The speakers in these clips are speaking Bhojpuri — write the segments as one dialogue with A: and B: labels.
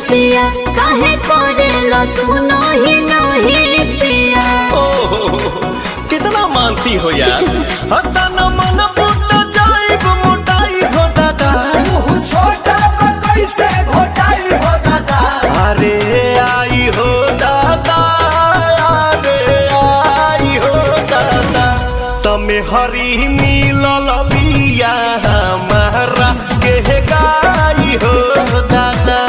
A: पिया काहे करेला तू नहीं नहीं पिया।
B: कितना मानती हो यार। हता न मन फूट जाइब मोटाई हो दादा।
C: मुँह छोटा कैसे घोटाई हो दादा।
B: अरे आई हो दादा, अरे आई हो दादा। तमे हरी मिलल बिया हमारा के गाई हो दादा।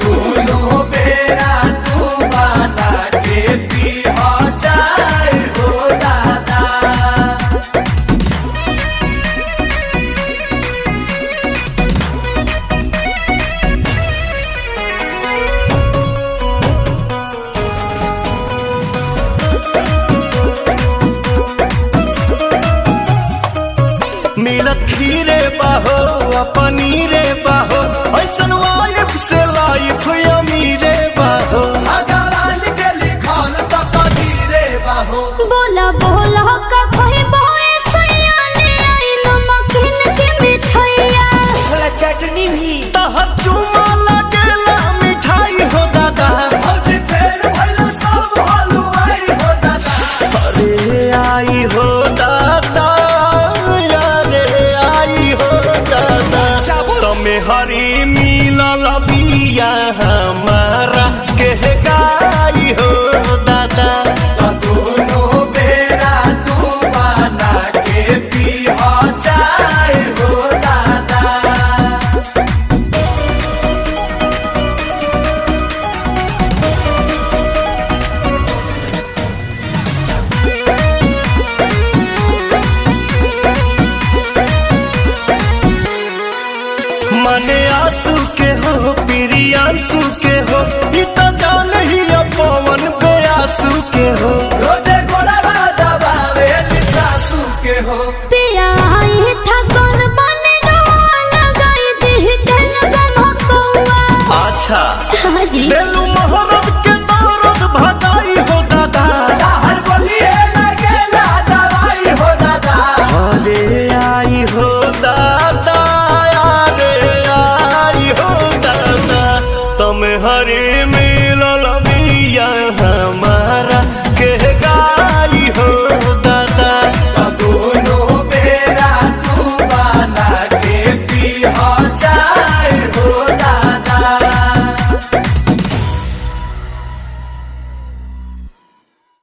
C: दोनों बेरा तू बना के पी हो जाए हो दादा।
B: मिलत खीरे बाहो पनीरे बाहो, ऐसन वाइफ से लाइफ अमीरे बाहो।
C: भगवान के लिखल तो कदीरे बाहो।
A: बोला बोला का कोई बोए सयाने आई नमकीन की मिठाइया।
C: थोड़ा चटनी भी
B: तहर चुमा लगेला मिठाई हो दादा।
C: भौजी फेर भइल सब हलुआई हो दादा।
B: अरे आई हो दादा, अरे आई हो दादा। तमे हरी मिलल बिया हमारा के गाई हो दादा।
C: दोनों बेरा तू बना के पी हो जाए हो दादा।
B: मने आंसू के हो प्रियांशु के हो, ई तो जान ही पवन पे आंसू के हो।
C: रोजे गोड़वा दबावे सासू के हो।
A: पिया आई था कौन बने लगाई दी दिल गम कौआ।
B: अच्छा
A: हाँ जी।